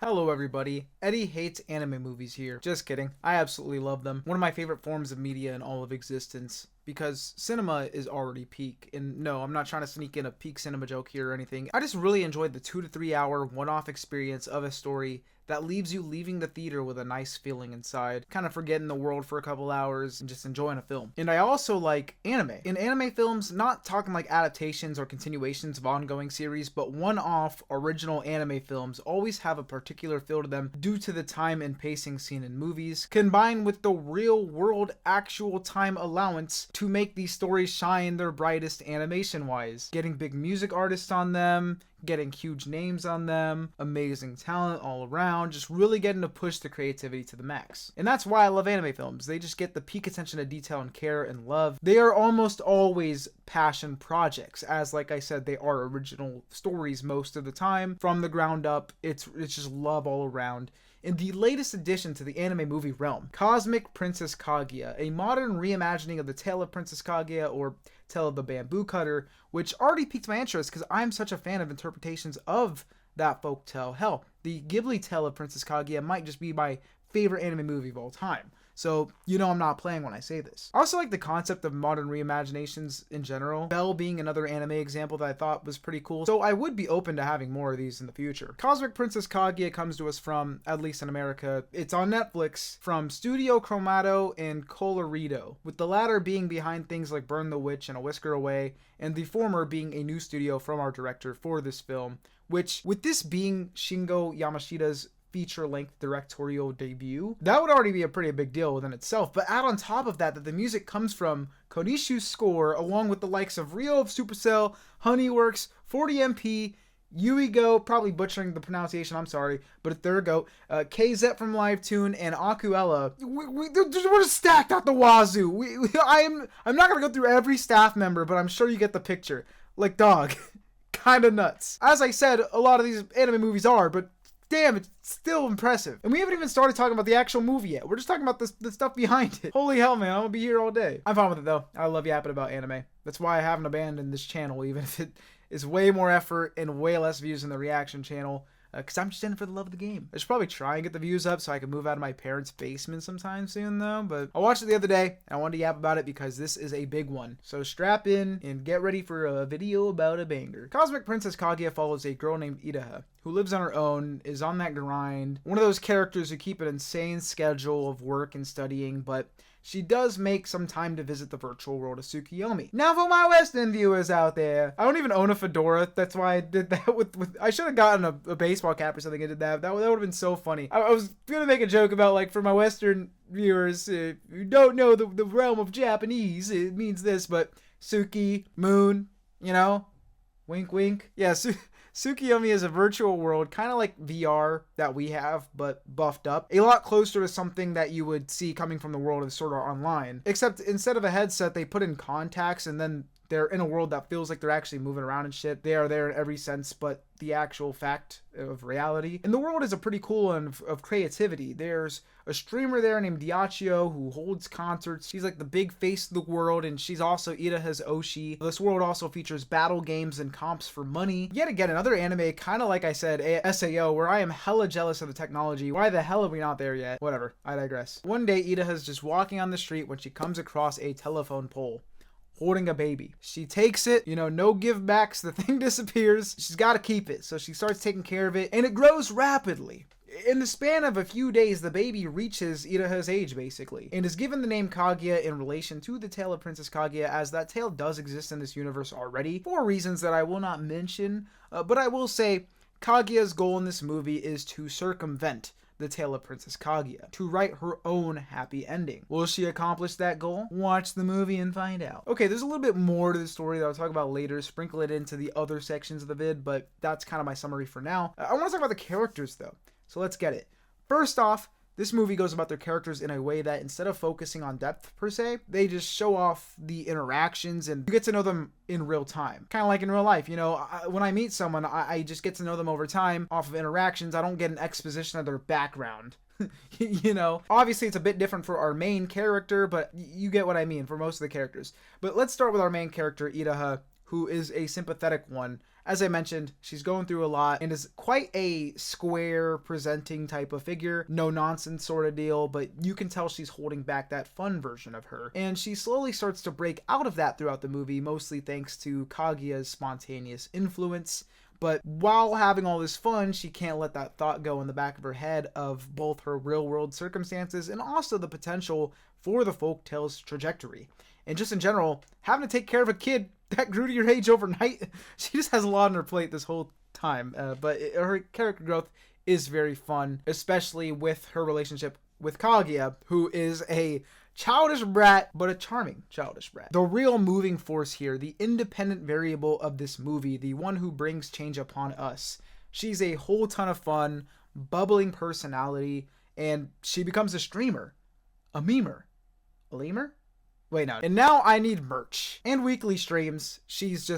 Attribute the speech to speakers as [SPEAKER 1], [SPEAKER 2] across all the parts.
[SPEAKER 1] Hello everybody, Eddie hates anime movies here. Just kidding, I absolutely love them. One of my favorite forms of media in all of existence. Because cinema is already peak, and no, I'm not trying to sneak in a peak cinema joke here or anything. I just really enjoyed the 2 to 3 hour one-off experience of a story that leaves you leaving the theater with a nice feeling inside, kind of forgetting the world for a couple hours and just enjoying a film. And I also like anime. In anime films, not talking like adaptations or continuations of ongoing series, but one-off original anime films always have a particular feel to them due to the time and pacing seen in movies, combined with the real world actual time allowance to make these stories shine their brightest animation-wise. Getting big music artists on them, getting huge names on them, amazing talent all around, just really getting to push the creativity to the max. And that's why I love anime films. They just get the peak attention to detail and care and love. They are almost always passion projects, as like I said, they are original stories most of the time. From the ground up, it's just love all around. In the latest addition to the anime movie realm, Cosmic Princess Kaguya, a modern reimagining of the Tale of Princess Kaguya, or Tale of the Bamboo Cutter, which already piqued my interest because I'm such a fan of interpretations of that folktale. Hell, the Ghibli Tale of Princess Kaguya might just be my favorite anime movie of all time. So, you know I'm not playing when I say this. I also like the concept of modern reimaginations in general. Belle being another anime example that I thought was pretty cool. So I would be open to having more of these in the future. Cosmic Princess Kaguya comes to us from, at least in America, it's on Netflix, from Studio Chromato and Colorido, with the latter being behind things like Burn the Witch and A Whisker Away, and the former being a new studio from our director for this film, which, with this being Shingo Yamashita's feature-length directorial debut, that would already be a pretty big deal within itself. But add on top of that the music comes from Konishu's score, along with the likes of Ryo of Supercell, Honeyworks, 40MP, Yuigo, probably butchering the pronunciation, I'm sorry, but there we go, KZ from Livetune, and Akuella. We're just stacked out the wazoo. I'm not going to go through every staff member, but I'm sure you get the picture. Like, dog, kind of nuts. As I said, a lot of these anime movies are, but damn, it's still impressive. And we haven't even started talking about the actual movie yet. We're just talking about the stuff behind it. Holy hell, man, I'm gonna be here all day. I'm fine with it, though. I love yapping about anime. That's why I haven't abandoned this channel, even if it is way more effort and way less views than the reaction channel. Because I'm just in it for the love of the game. I should probably try and get the views up so I can move out of my parents' basement sometime soon, though. But I watched it the other day, and I wanted to yap about it because this is a big one. So strap in and get ready for a video about a banger. Cosmic Princess Kaguya follows a girl named Idaha, who lives on her own, is on that grind. One of those characters who keep an insane schedule of work and studying, but she does make some time to visit the virtual world of Tsukiyomi. Now for my Western viewers out there, I don't even own a fedora. That's why I did that with I should have gotten a baseball cap or something and did that. That would have been so funny. I was going to make a joke about, like, for my Western viewers, who don't know the realm of Japanese, it means this, but Suki, moon, you know, wink wink. Yeah, Tsukiyomi is a virtual world, kind of like VR that we have, but buffed up. A lot closer to something that you would see coming from the world of Sword Art Online. Except instead of a headset, they put in contacts, and then they're in a world that feels like they're actually moving around and shit. They are there in every sense, but the actual fact of reality. And the world is a pretty cool one of creativity. There's a streamer there named Diachio who holds concerts. She's like the big face of the world, and she's also Idaha's Oshi. This world also features battle games and comps for money. Yet again, another anime, kind of like I said, SAO, where I am hella jealous of the technology. Why the hell are we not there yet? Whatever, I digress. One day, Idaha's just walking on the street when she comes across a telephone pole holding a baby. She takes it, no give backs, the thing disappears. She's got to keep it, so she starts taking care of it, and it grows rapidly. In the span of a few days, the baby reaches Idaha's age, basically, and is given the name Kaguya in relation to the tale of Princess Kaguya, as that tale does exist in this universe already, for reasons that I will not mention, but I will say Kaguya's goal in this movie is to circumvent the tale of Princess Kaguya, to write her own happy ending. Will she accomplish that goal? Watch the movie and find out. Okay, there's a little bit more to the story that I'll talk about later, sprinkle it into the other sections of the vid, but that's kind of my summary for now. I want to talk about the characters, though, so let's get it. First off, this movie goes about their characters in a way that instead of focusing on depth per se, they just show off the interactions and you get to know them in real time. Kind of like in real life, when I meet someone, I just get to know them over time off of interactions. I don't get an exposition of their background. Obviously it's a bit different for our main character, but you get what I mean for most of the characters. But let's start with our main character, Idaha, who is a sympathetic one. As I mentioned, she's going through a lot and is quite a square presenting type of figure, no nonsense sort of deal, but you can tell she's holding back that fun version of her. And she slowly starts to break out of that throughout the movie, mostly thanks to Kaguya's spontaneous influence. But while having all this fun, she can't let that thought go in the back of her head of both her real world circumstances and also the potential for the Folktale's trajectory. And just in general, having to take care of a kid that grew to your age overnight, she just has a lot on her plate this whole time. But her character growth is very fun, especially with her relationship with Kaguya, who is a childish brat, but a charming childish brat. The real moving force here, the independent variable of this movie, the one who brings change upon us. She's a whole ton of fun, bubbling personality, and she becomes a streamer, a memer, a lemur? Wait, no. And now I need merch and weekly streams. She's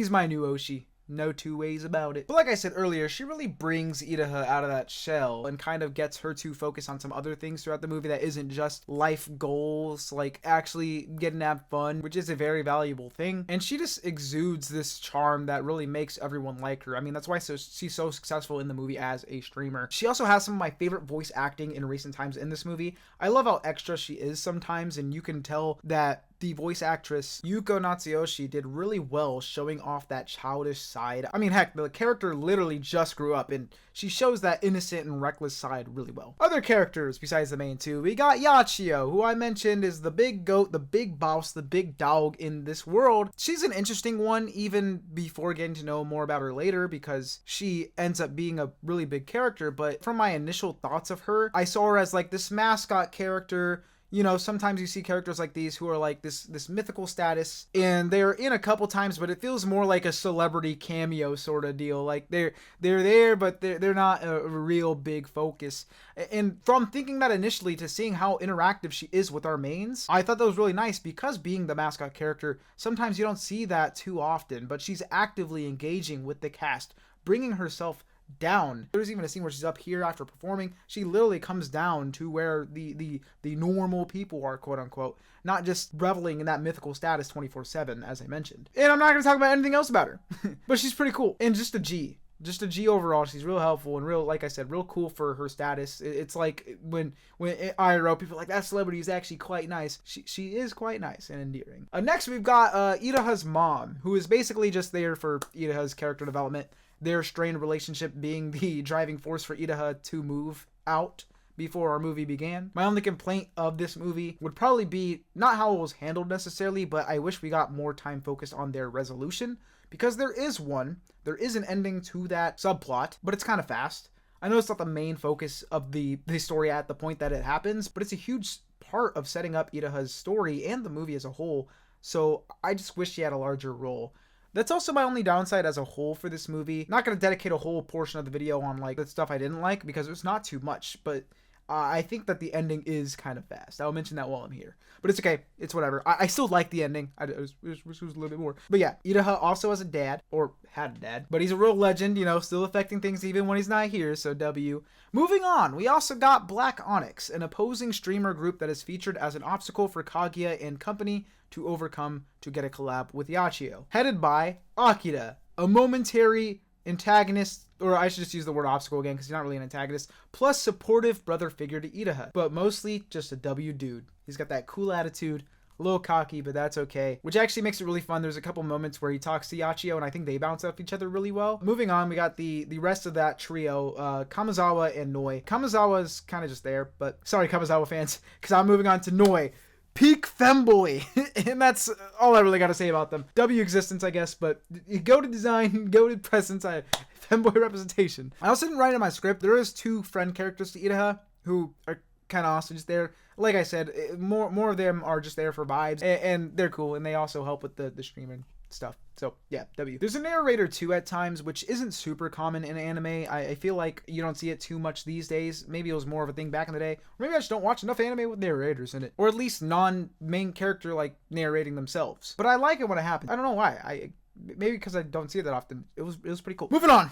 [SPEAKER 1] my new Oshi. No two ways about it. But like I said earlier, she really brings Idaha out of that shell and kind of gets her to focus on some other things throughout the movie that isn't just life goals, like actually getting to have fun, which is a very valuable thing. And she just exudes this charm that really makes everyone like her. I mean, that's why she's so successful in the movie as a streamer. She also has some of my favorite voice acting in recent times in this movie. I love how extra she is sometimes, and you can tell that the voice actress Yuko Natsuyoshi did really well showing off that childish side. I mean, heck, the character literally just grew up and she shows that innocent and reckless side really well. Other characters besides the main two, we got Yachio, who I mentioned is the big goat, the big boss, the big dog in this world. She's an interesting one even before getting to know more about her later because she ends up being a really big character, but from my initial thoughts of her, I saw her as like this mascot character. You know, sometimes you see characters like these who are like this mythical status, and they're in a couple times, but it feels more like a celebrity cameo sort of deal. Like they're there, but they're not a real big focus. And from thinking that initially to seeing how interactive she is with our mains, I thought that was really nice because being the mascot character, sometimes you don't see that too often, but she's actively engaging with the cast, bringing herself down. There's even a scene where she's up here after performing. She literally comes down to where the normal people are, quote unquote, not just reveling in that mythical status 24/7, as I mentioned. And I'm not going to talk about anything else about her, but she's pretty cool. And just a G overall. She's real helpful and real, like I said, real cool for her status. It's like when IRL people are like, that celebrity is actually quite nice. She is quite nice and endearing. Next we've got Idaha's mom, who is basically just there for Idaha's character development. Their strained relationship being the driving force for Idaha to move out before our movie began. My only complaint of this movie would probably be not how it was handled necessarily, but I wish we got more time focused on their resolution, because there is an ending to that subplot, but it's kind of fast. I know it's not the main focus of the story at the point that it happens, but it's a huge part of setting up Idaha's story and the movie as a whole, so I just wish she had a larger role. That's also my only downside as a whole for this movie. Not going to dedicate a whole portion of the video on like the stuff I didn't like because it's not too much, but I think that the ending is kind of fast. I'll mention that while I'm here. But it's okay. It's whatever. I still like the ending. I wish it was a little bit more. But yeah, Idaha also has a dad, or had a dad, but he's a real legend, you know, still affecting things even when he's not here, so W. Moving on, we also got Black Onyx, an opposing streamer group that is featured as an obstacle for Kaguya and company to overcome to get a collab with Yachio. Headed by Akira, a momentary antagonist, or I should just use the word obstacle again because he's not really an antagonist, plus supportive brother figure to Idaha, but mostly just a W dude. He's got that cool attitude, a little cocky, but that's okay, which actually makes it really fun. There's a couple moments where he talks to Yachio, and I think they bounce off each other really well. Moving on, we got the rest of that trio, Kamizawa and Noi. Kamizawa's kind of just there, but sorry Kamizawa fans, because I'm moving on to Noi. Peak femboy, and that's all I really got to say about them. W existence, I guess, but go to design, go to presence, femboy representation. I also didn't write in my script, there is 2 friend characters to Idaha who are kind of also just there. Like I said, more of them are just there for vibes, and they're cool, and they also help with the streaming stuff. So yeah, W. There's a narrator too at times, which isn't super common in anime. I feel like you don't see it too much these days. Maybe it was more of a thing back in the day. Or maybe I just don't watch enough anime with narrators in it. Or at least non-main character like narrating themselves. But I like it when it happens. I don't know why. Maybe because I don't see it that often. It was pretty cool. Moving on.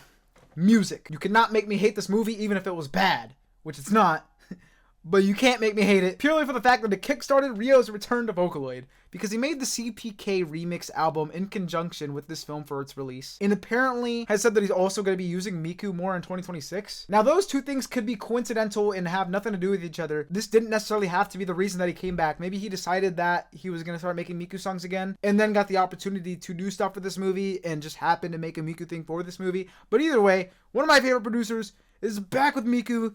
[SPEAKER 1] Music. You cannot make me hate this movie even if it was bad, which it's not. but you can't make me hate it purely for the fact that it kickstarted Ryo's return to Vocaloid, because he made the CPK remix album in conjunction with this film for its release, and apparently has said that he's also going to be using Miku more in 2026. Now, those two things could be coincidental and have nothing to do with each other. This didn't necessarily have to be the reason that he came back. Maybe he decided that he was going to start making Miku songs again, and then got the opportunity to do stuff for this movie, and just happened to make a Miku thing for this movie. But either way, one of my favorite producers is back with Miku,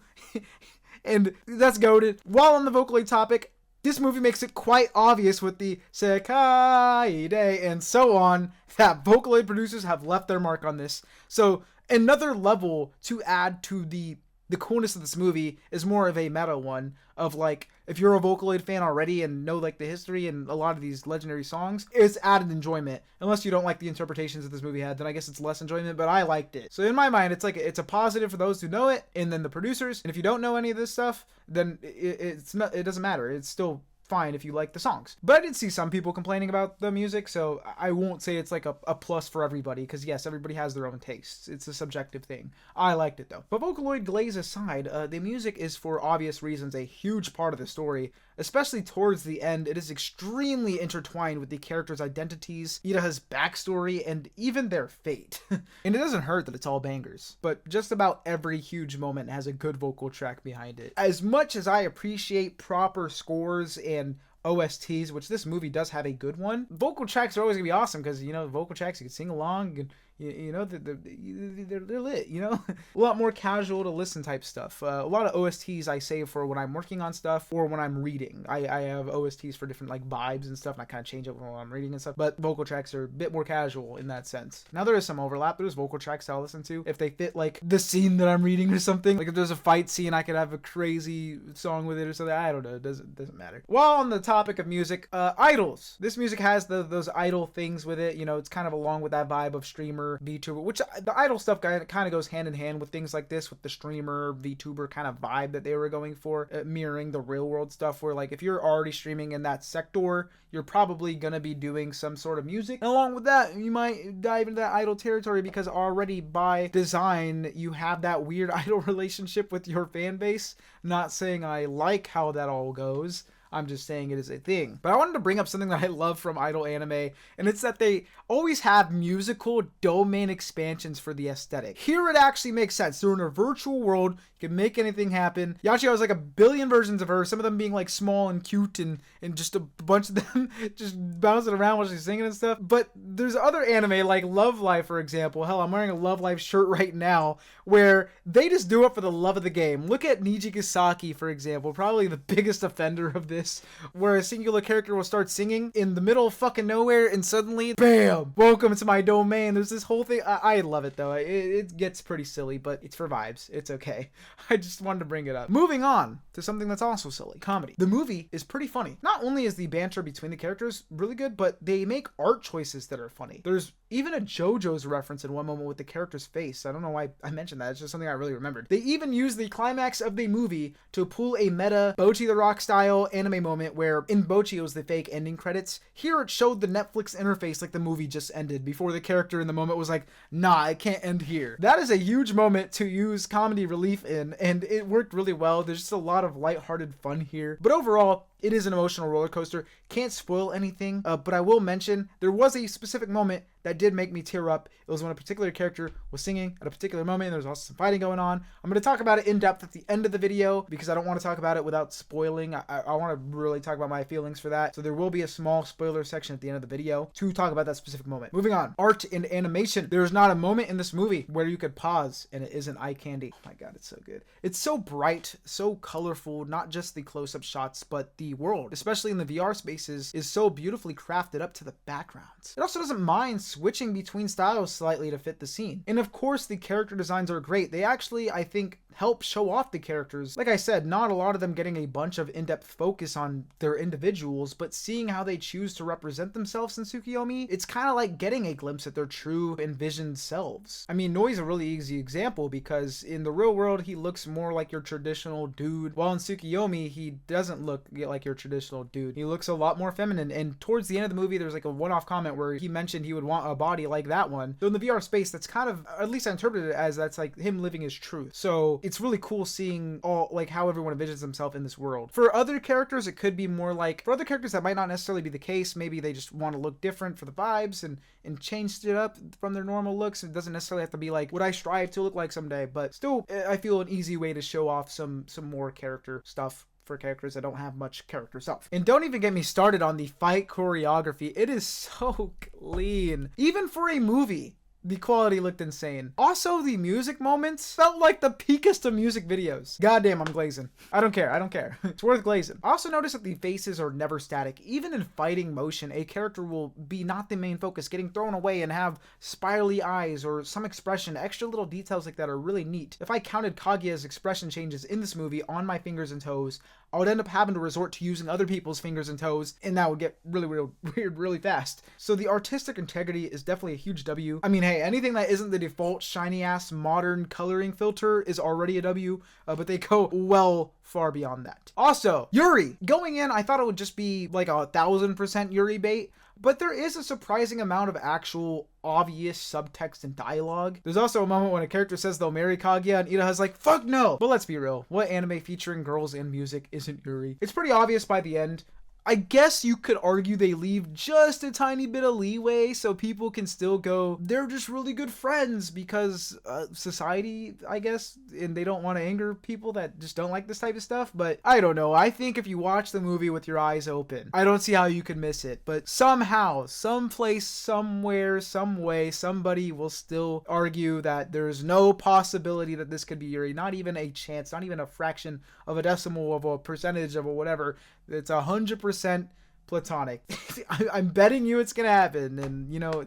[SPEAKER 1] and that's goated. While on the Vocaloid topic, this movie makes it quite obvious with the Sekai Day and so on that Vocaloid producers have left their mark on this. So another level to add to the coolness of this movie is more of a meta one of like, if you're a Vocaloid fan already and know like the history and a lot of these legendary songs, it's added enjoyment. Unless you don't like the interpretations that this movie had, then I guess it's less enjoyment, but I liked it. So in my mind, it's like, it's a positive for those who know it, and then the producers. And if you don't know any of this stuff, then it doesn't matter. It's still fine if you like the songs. But I did see some people complaining about the music, so I won't say it's like a plus for everybody, because yes, everybody has their own tastes. It's a subjective thing. I liked it though. But Vocaloid glaze aside, the music is for obvious reasons a huge part of the story, especially towards the end. It is extremely intertwined with the characters' identities, Itaha's backstory, and even their fate. And it doesn't hurt that it's all bangers, but just about every huge moment has a good vocal track behind it. As much as I appreciate proper scores and OSTs, which this movie does have a good one, vocal tracks are always gonna be awesome, because, you know, vocal tracks, you can sing along, and you know, they're lit, you know? A lot more casual to listen type stuff. A lot of OSTs I save for when I'm working on stuff or when I'm reading. I have OSTs for different like vibes and stuff, and I kind of change it when I'm reading and stuff, but vocal tracks are a bit more casual in that sense. Now there is some overlap. There's vocal tracks I'll listen to if they fit like the scene that I'm reading or something. Like if there's a fight scene, I could have a crazy song with it or something. I don't know. It doesn't matter. While on the topic of music, idols. This music has those idol things with it. You know, it's kind of along with that vibe of streamer, VTuber, which the idol stuff kind of goes hand in hand with things like this, with the streamer, VTuber kind of vibe that they were going for, mirroring the real world stuff, where like if you're already streaming in that sector, you're probably gonna be doing some sort of music. And along with that, you might dive into that idol territory, because already by design, you have that weird idol relationship with your fan base. Not saying I like how that all goes, I'm just saying it is a thing. But I wanted to bring up something that I love from idol anime, and it's that they always have musical domain expansions for the aesthetic. Here it actually makes sense. They're in a virtual world, you can make anything happen. Yachio has like a billion versions of her, some of them being like small and cute, and just a bunch of them just bouncing around while she's singing and stuff. But there's other anime like Love Live, for example. Hell, I'm wearing a Love Live shirt right now, where they just do it for the love of the game. Look at Nijigasaki, for example, probably the biggest offender of this, where a singular character will start singing in the middle of fucking nowhere, and suddenly, bam, welcome to my domain. There's this whole thing. I love it though. It gets pretty silly, but it's for vibes. It's okay. I just wanted to bring it up. Moving on to something that's also silly. Comedy. The movie is pretty funny. Not only is the banter between the characters really good, but they make art choices that are funny. There's even a JoJo's reference in one moment with the character's face. I don't know why I mentioned that. It's just something I really remembered. They even use the climax of the movie to pull a meta Bocchi the Rock style anime moment, where in Bocchi it was the fake ending credits. Here it showed the Netflix interface like the movie just ended, before the character in the moment was like, nah, it can't end here. That is a huge moment to use comedy relief in, and it worked really well. There's just a lot of lighthearted fun here. But overall, it is an emotional roller coaster. Can't spoil anything, but I will mention there was a specific moment that did make me tear up. It was when a particular character was singing at a particular moment, and there was also some fighting going on. I'm going to talk about it in depth at the end of the video, because I don't want to talk about it without spoiling. I want to really talk about my feelings for that. So there will be a small spoiler section at the end of the video to talk about that specific moment. Moving on. Art and animation. There's not a moment in this movie where you could pause and it isn't eye candy. Oh my god, it's so good. It's so bright, so colorful, not just the close-up shots, but the world, especially in the VR spaces, is so beautifully crafted up to the backgrounds. It also doesn't mind switching between styles slightly to fit the scene. And of course, the character designs are great. They actually, I think, help show off the characters. Like I said, not a lot of them getting a bunch of in-depth focus on their individuals, but seeing how they choose to represent themselves in Tsukiyomi, it's kind of like getting a glimpse at their true envisioned selves. I mean, Noi's a really easy example, because in the real world, he looks more like your traditional dude, while in Tsukiyomi, he doesn't look like your traditional dude. He looks a lot more feminine, and towards the end of the movie, there's like a one-off comment where he mentioned he would want a body like that one. So in the VR space, that's kind of, at least I interpreted it as, that's like him living his truth. So it's really cool seeing all, like, how everyone envisions himself in this world. For other characters, it could be more like, for other characters that might not necessarily be the case, maybe they just want to look different for the vibes and change it up from their normal looks. It doesn't necessarily have to be like what I strive to look like someday, but still, I feel an easy way to show off some more character stuff for characters that don't have much character stuff. And don't even get me started on the fight choreography. It is so clean. Even for a movie, the quality looked insane. Also, the music moments felt like the peakest of music videos. Goddamn, I'm glazing. I don't care. It's worth glazing. I also noticed that the faces are never static. Even in fighting motion, a character will be not the main focus, getting thrown away and have spirally eyes or some expression. Extra little details like that are really neat. If I counted Kaguya's expression changes in this movie on my fingers and toes, I would end up having to resort to using other people's fingers and toes, and that would get really weird really fast. So the artistic integrity is definitely a huge W. I mean, hey, anything that isn't the default shiny ass modern coloring filter is already a W, but they go well far beyond that. Also, Yuri. Going in, I thought it would just be like 1,000% Yuri bait, but there is a surprising amount of actual obvious subtext and dialogue. There's also a moment when a character says they'll marry Kaguya and Idaha's like, fuck no! But let's be real, what anime featuring girls and music isn't Yuri? It's pretty obvious by the end. I guess you could argue they leave just a tiny bit of leeway so people can still go, they're just really good friends because society, I guess, and they don't want to anger people that just don't like this type of stuff. But I don't know. I think if you watch the movie with your eyes open, I don't see how you could miss it. But somehow, someplace, somewhere, some way, somebody will still argue that there's no possibility that this could be Yuri. Not even a chance, not even a fraction of a decimal of a percentage of a whatever. It's 100% platonic. I'm betting you it's gonna happen, and you know,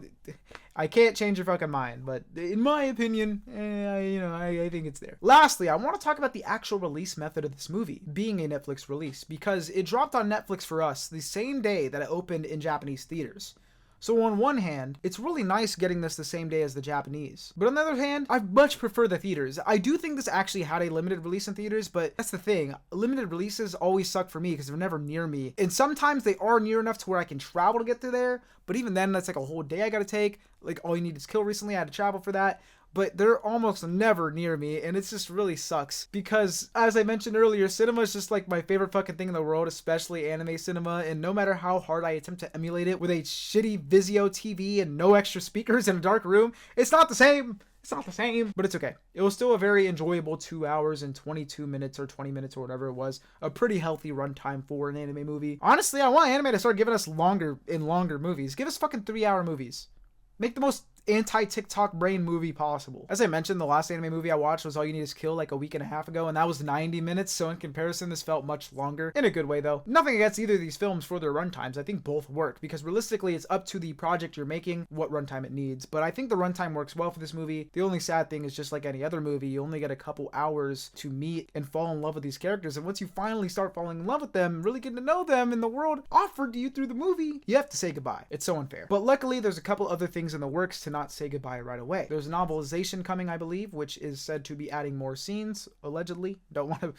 [SPEAKER 1] I can't change your fucking mind, but in my opinion, I think it's there. Lastly, I want to talk about the actual release method of this movie being a Netflix release, because it dropped on Netflix for us the same day that it opened in Japanese theaters. So on one hand, it's really nice getting this the same day as the Japanese. But on the other hand, I much prefer the theaters. I do think this actually had a limited release in theaters, but that's the thing. Limited releases always suck for me because they're never near me. And sometimes they are near enough to where I can travel to get to there, but even then, that's like a whole day I gotta take. Like, All You Need Is Kill recently, I had to travel for that. But they're almost never near me, and it just really sucks. Because, as I mentioned earlier, cinema is just like my favorite fucking thing in the world, especially anime cinema, and no matter how hard I attempt to emulate it with a shitty Vizio TV and no extra speakers in a dark room, it's not the same. It's not the same, but it's okay. It was still a very enjoyable 2 hours and 22 minutes or 20 minutes or whatever it was. A pretty healthy runtime for an anime movie. Honestly, I want anime to start giving us longer movies. Give us fucking 3-hour movies. Make the most anti-TikTok brain movie possible. As I mentioned, the last anime movie I watched was All You Need Is Kill like a week and a half ago, and that was 90 minutes, so in comparison, this felt much longer. In a good way, though. Nothing against either of these films for their runtimes. I think both work, because realistically, it's up to the project you're making what runtime it needs. But I think the runtime works well for this movie. The only sad thing is, just like any other movie, you only get a couple hours to meet and fall in love with these characters, and once you finally start falling in love with them, really getting to know them in the world offered to you through the movie, you have to say goodbye. It's so unfair. But luckily, there's a couple other things in the works to not say goodbye right away. There's a novelization coming, I believe, which is said to be adding more scenes, allegedly. Don't want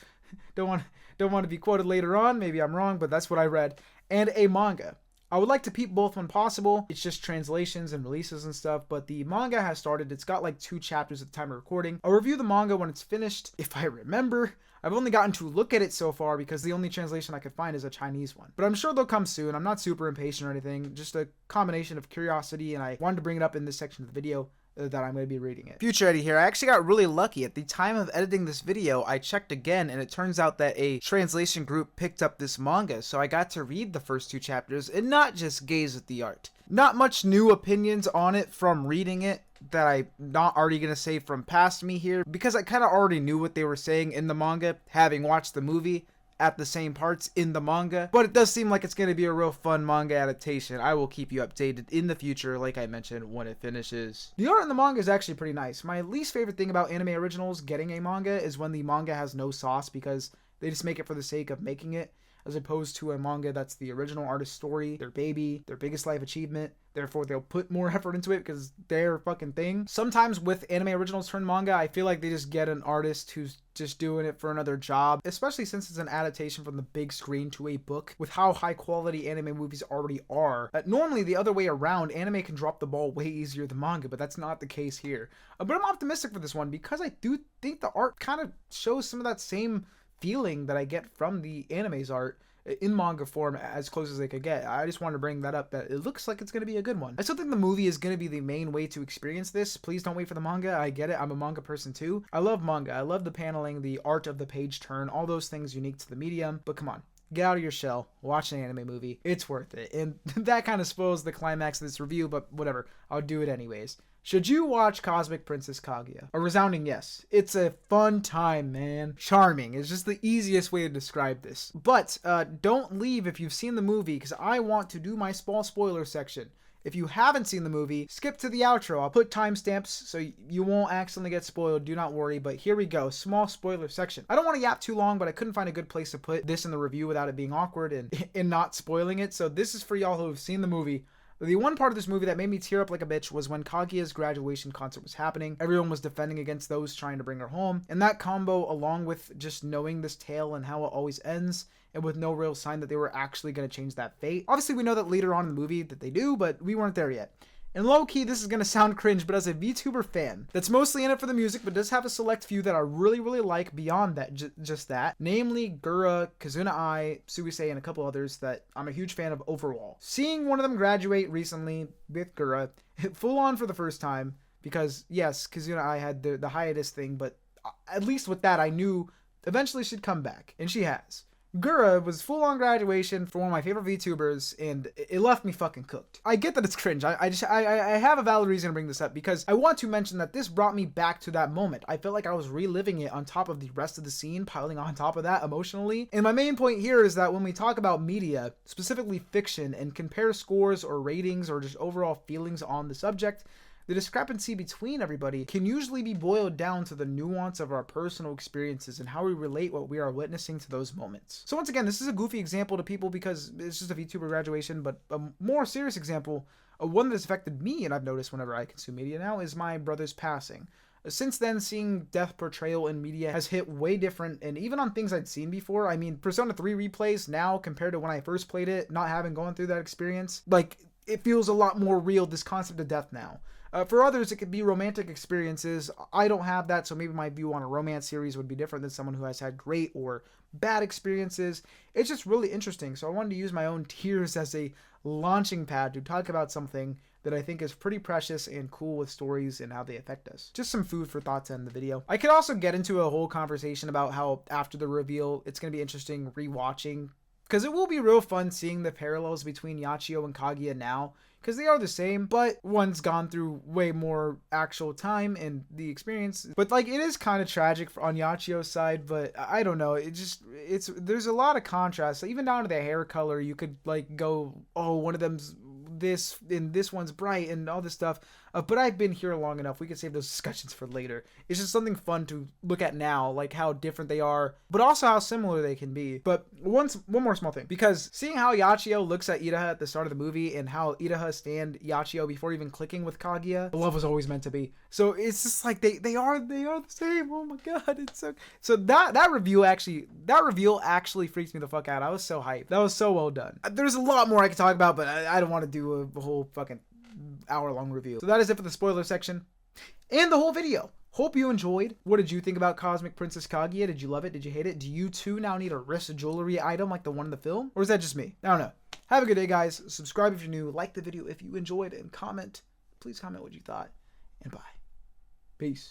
[SPEAKER 1] to be quoted later on. Maybe I'm wrong, but that's what I read. And a manga. I would like to peep both when possible. It's just translations and releases and stuff, but the manga has started. It's got like 2 chapters at the time of recording. I'll review the manga when it's finished, if I remember. I've only gotten to look at it so far because the only translation I could find is a Chinese one. But I'm sure they'll come soon. I'm not super impatient or anything. Just a combination of curiosity, and I wanted to bring it up in this section of the video that I'm going to be reading it. Future Eddie here. I actually got really lucky. At the time of editing this video, I checked again, and it turns out that a translation group picked up this manga, so I got to read the first 2 chapters and not just gaze at the art. Not much new opinions on it from reading it that I'm not already going to say from past me here, because I kind of already knew what they were saying in the manga, having watched the movie at the same parts in the manga. But it does seem like it's going to be a real fun manga adaptation. I will keep you updated in the future, like I mentioned, when it finishes. The art in the manga is actually pretty nice. My least favorite thing about anime originals getting a manga is when the manga has no sauce, because they just make it for the sake of making it. as opposed to a manga that's the original artist's story, their baby, their biggest life achievement. Therefore, they'll put more effort into it because they're fucking thing. Sometimes with anime originals turn manga, I feel like they just get an artist who's just doing it for another job, especially since it's an adaptation from the big screen to a book with how high quality anime movies already are. Normally, the other way around, anime can drop the ball way easier than manga, but that's not the case here. But I'm optimistic for this one because I do think the art kind of shows some of that same feeling that I get from the anime's art in manga form as close as they could get. I just wanted to bring that up, that it looks like it's going to be a good one. I still think the movie is going to be the main way to experience this. Please don't wait for the manga. I get it. I'm a manga person too. I love manga. I love the paneling, the art of the page turn, all those things unique to the medium. But come on, get out of your shell, watch an anime movie. It's worth it. And that kind of spoils the climax of this review, but whatever. I'll do it anyways. Should you watch Cosmic Princess Kaguya? A resounding yes. It's a fun time, man. Charming is just the easiest way to describe this. But don't leave if you've seen the movie, because I want to do my small spoiler section. If you haven't seen the movie, skip to the outro. I'll put timestamps so you won't accidentally get spoiled. Do not worry, but here we go. Small spoiler section. I don't want to yap too long, but I couldn't find a good place to put this in the review without it being awkward and not spoiling it. So this is for y'all who have seen the movie. The one part of this movie that made me tear up like a bitch was when Kaguya's graduation concert was happening. Everyone was defending against those trying to bring her home. And that combo, along with just knowing this tale and how it always ends, and with no real sign that they were actually going to change that fate. Obviously, we know that later on in the movie that they do, but we weren't there yet. And low-key, this is going to sound cringe, but as a VTuber fan that's mostly in it for the music, but does have a select few that I really, really like beyond that, just that. Namely, Gura, Kazuna Ai, Suisei, and a couple others that I'm a huge fan of overall. Seeing one of them graduate recently with Gura, full on for the first time, because yes, Kazuna Ai had the hiatus thing, but at least with that, I knew eventually she'd come back, and she has. Gura was full-on graduation for one of my favorite VTubers, and it left me fucking cooked. I get that it's cringe. I have a valid reason to bring this up, because I want to mention that this brought me back to that moment. I felt like I was reliving it on top of the rest of the scene, piling on top of that emotionally. And my main point here is that when we talk about media, specifically fiction, and compare scores or ratings or just overall feelings on the subject, the discrepancy between everybody can usually be boiled down to the nuance of our personal experiences and how we relate what we are witnessing to those moments. So once again, this is a goofy example to people because it's just a VTuber graduation, but a more serious example, one that has affected me and I've noticed whenever I consume media now, is my brother's passing. Since then, seeing death portrayal in media has hit way different, and even on things I'd seen before. I mean, Persona 3 replays now compared to when I first played it, not having gone through that experience, like, it feels a lot more real, this concept of death now. For others, it could be romantic experiences. I don't have that, so maybe my view on a romance series would be different than someone who has had great or bad experiences. It's just really interesting, so I wanted to use my own tears as a launching pad to talk about something that I think is pretty precious and cool with stories and how they affect us. Just some food for thought to end the video. I could also get into a whole conversation about how after the reveal, it's going to be interesting rewatching, because it will be real fun seeing the parallels between Yachio and Kaguya now, because they are the same, but one's gone through way more actual time and the experience. But like, it is kind of tragic on Yachio's side, but I don't know. There's a lot of contrast. So even down to the hair color, you could like go, oh, one of them's this and this one's bright and all this stuff. But I've been here long enough. We can save those discussions for later. It's just something fun to look at now, like how different they are, but also how similar they can be. But one more small thing, because seeing how Yachio looks at Iraha at the start of the movie and how Iraha stand Yachio before even clicking with Kaguya, the love was always meant to be. So it's just like they are the same. Oh my god, it's so that reveal actually freaks me the fuck out. I was so hyped. That was so well done. There's a lot more I could talk about, but I don't want to do a whole fucking hour-long review. So that is it for the spoiler section and the whole video. Hope you enjoyed. What did you think about Cosmic Princess Kaguya? Did you love it? Did you hate it? Do you too now need a wrist jewelry item like the one in the film? Or is that just me? I don't know. Have a good day, guys. Subscribe if you're new. Like the video if you enjoyed, and comment. Please comment what you thought. And bye. Peace.